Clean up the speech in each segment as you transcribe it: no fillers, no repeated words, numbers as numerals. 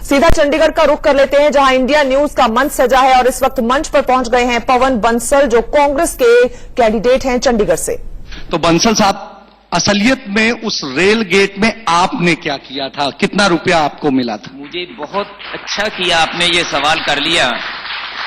सीधा चंडीगढ़ का रुख कर लेते हैं, जहां इंडिया न्यूज का मंच सजा है और इस वक्त मंच पर पहुंच गए हैं पवन बंसल, जो कांग्रेस के कैंडिडेट हैं चंडीगढ़ से। तो बंसल साहब, असलियत में उस रेल गेट में आपने क्या किया था? कितना रुपया आपको मिला था? मुझे बहुत अच्छा किया आपने ये सवाल कर लिया,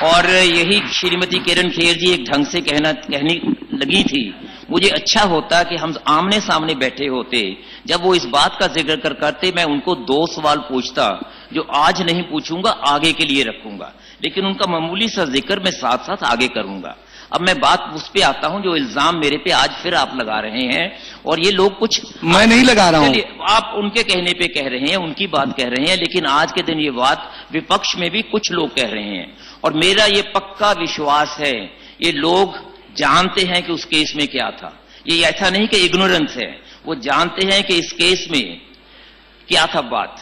और यही श्रीमती किरण खेर जी एक ढंग से कहने लगी थी। मुझे अच्छा होता कि हम आमने सामने बैठे होते, जब वो इस बात का जिक्र करते मैं उनको 2 सवाल पूछता जो आज नहीं पूछूंगा, आगे के लिए रखूंगा, लेकिन उनका मामूली सा जिक्र मैं साथ साथ आगे करूंगा। अब मैं बात उस पे आता हूं जो इल्जाम मेरे पे आज फिर आप लगा रहे हैं, और ये लोग कुछ मैं नहीं लगा रहा हूं, आप उनके कहने पे कह रहे हैं, उनकी बात कह रहे हैं, लेकिन आज के दिन ये बात विपक्ष में भी कुछ लोग कह रहे हैं, और मेरा ये पक्का विश्वास है ये लोग जानते हैं कि उस केस में क्या था। ये ऐसा नहीं कि इग्नोरेंस है, वो जानते हैं कि इस केस में क्या था बात,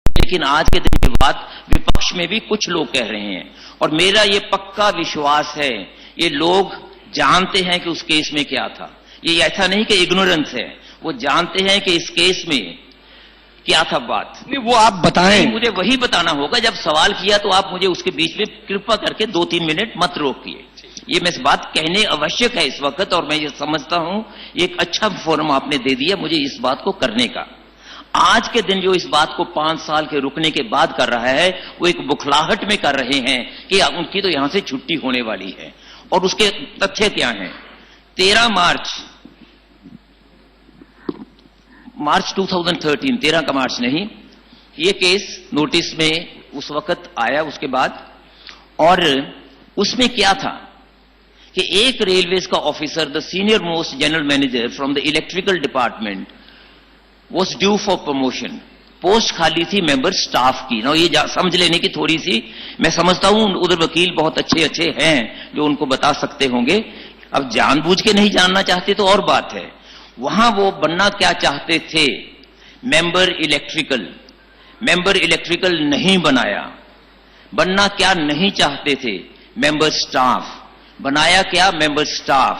लेकिन आज के दिन ये बात विपक्ष में भी कुछ लोग कह रहे हैं, और मेरा ये पक्का विश्वास है ये लोग जानते हैं कि उस केस में क्या था। ये ऐसा नहीं कि इग्नोरेंस है, वो जानते हैं कि इस केस में क्या था बात। नहीं, वो आप बताएं। मुझे वही बताना होगा, जब सवाल किया तो आप मुझे उसके बीच में कृपा करके 2-3 मिनट मत रोकिए। ये मैं इस बात कहने आवश्यक है इस वक्त, और मैं ये समझता हूं एक अच्छा फोरम आपने दे दिया मुझे इस बात को करने का। आज के दिन जो इस बात को 5 साल के रुकने के बाद कर रहा है, वो एक बुखलाहट में कर रहे हैं कि उनकी तो यहां से छुट्टी होने वाली है। और उसके तथ्य क्या हैं? 13 मार्च 2013, 13 का मार्च नहीं, ये केस नोटिस में उस वक्त आया उसके बाद, और उसमें क्या था कि एक रेलवेज का officer, the senior most general manager from the electrical department was due for promotion. Post खाली थी मेंबर स्टाफ की। ना ये समझ लेने की थोड़ी सी, मैं समझता हूं उधर वकील बहुत अच्छे हैं जो उनको बता सकते होंगे। अब जानबूझ के नहीं जानना चाहते तो और बात है। वहां वो बनना क्या चाहते थे? मेंबर इलेक्ट्रिकल नहीं बनाया। बनना क्या नहीं चाहते थे? Member staff. बनाया क्या? Member staff.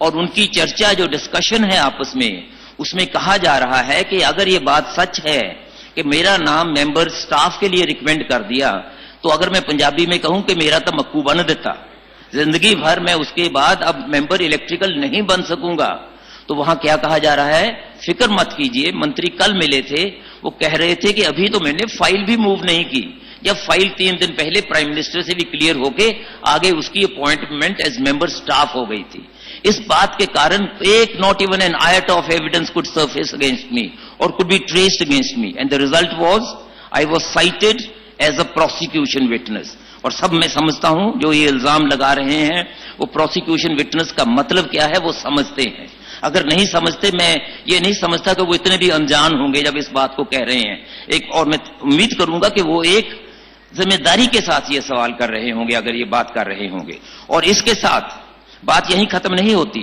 और उनकी चर्चा जो डिस्कशन है आपस में, उसमें कहा जा रहा है कि अगर ये बात सच है कि मेरा नाम मेंबर स्टाफ के लिए रिकमेंड कर दिया, तो अगर मैं पंजाबी में कहूं कि मेरा तो मक्कू बन देता, जिंदगी भर मैं उसके बाद अब मेंबर इलेक्ट्रिकल नहीं बन सकूंगा। तो वहां क्या कहा जा रहा है? फिक्र मत कीजिए, मंत्री कल मिले थे, वो कह रहे थे कि अभी तो मैंने फाइल भी मूव नहीं की, जब फाइल 3 दिन पहले प्राइम मिनिस्टर से भी क्लियर होके आगे उसकी अपॉइंटमेंट एज मेंबर स्टाफ हो गई थी। इस बात के कारण एक not even an iota of evidence could surface against me और could be traced against me, and the result was I was cited as a prosecution witness. और सब मैं समझता हूं जो ये इल्जाम लगा रहे हैं वो प्रोसिक्यूशन विटनेस का मतलब क्या है वो समझते हैं। अगर नहीं समझते, मैं ये नहीं समझता कि वो इतने भी अनजान होंगे जब इस बात को कह रहे हैं। और मैं उम्मीद करूंगा कि वो एक जिम्मेदारी के साथ ये सवाल कर रहे होंगे अगर ये बात कर रहे होंगे। और इसके साथ बात यहीं खत्म नहीं होती।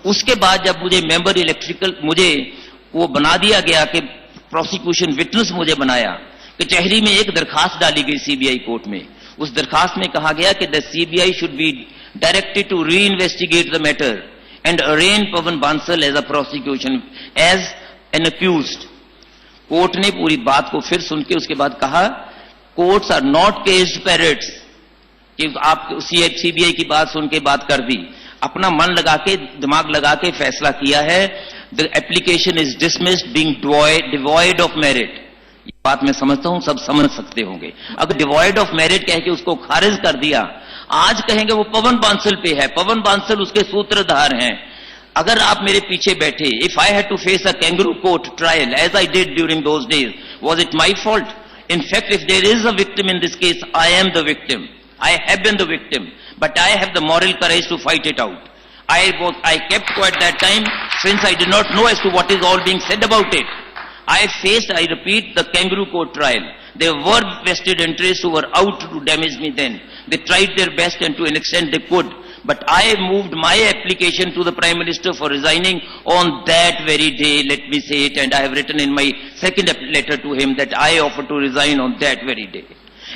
उसके बाद जब मुझे मेंबर इलेक्ट्रिकल मुझे वो बना दिया गया कि प्रोसिक्यूशन विटनेस मुझे बनाया, कचहरी में एक दरखास्त डाली गई सीबीआई कोर्ट में। उस दरखास्त में कहा गया कि the CBI should be directed to reinvestigate the matter and arraign Pawan Bansal as a prosecution as an accused. Court ने पूरी बात को फिर सुन के उसके बाद कहा, courts are not caged parrots, कि आप सीबीआई की बात सुन के बात कर दी, अपना मन लगा के दिमाग लगा के फैसला किया है। The application is dismissed being devoid of merit. ये बात मैं समझता हूं सब समझ सकते होंगे। अगर डिवॉइड ऑफ मेरिट कह के उसको खारिज कर दिया, आज कहेंगे वो पवन बांसल पे है, पवन बांसल उसके सूत्रधार हैं। अगर आप मेरे पीछे बैठे, if I had to face a kangaroo court trial as I did during those days, was it my fault? In fact, if there is a victim in this case, I am the victim. I have been the victim, but I have the moral courage to fight it out. I kept quiet that time since I did not know as to what is all being said about it. I faced, I repeat, the kangaroo court trial. There were vested interests who were out to damage me then. They tried their best and to an extent they could. But I moved my application to the Prime Minister for resigning on that very day, let me say it, and I have written in my second letter to him that I offer to resign on that very day.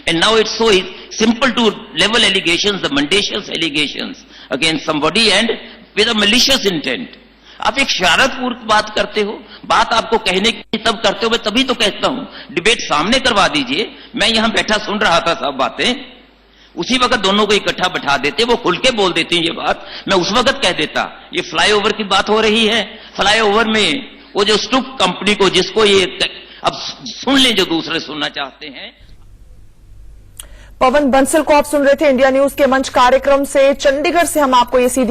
And now it's so simple to level allegations, the mendacious allegations against somebody and with a malicious intent. आप एक शरारतपूर्वक बात करते हो, बात आपको कहने की तब करते हो, मैं तभी तो कहता हूं डिबेट सामने करवा दीजिए। मैं यहां बैठा सुन रहा था सब बातें, उसी वक्त दोनों को इकट्ठा बैठा देते, वो खुल के बोल देते हैं ये बात, मैं उस वक्त कह देता ये फ्लाईओवर की बात हो रही है, फ्लाईओवर में वो जो स्टूप कंपनी को जिसको ये अब सुन ले जो दूसरे सुनना चाहते हैं। पवन बंसल को आप सुन रहे थे इंडिया न्यूज के मंच कार्यक्रम से। चंडीगढ़ से हम आपको ये सीधी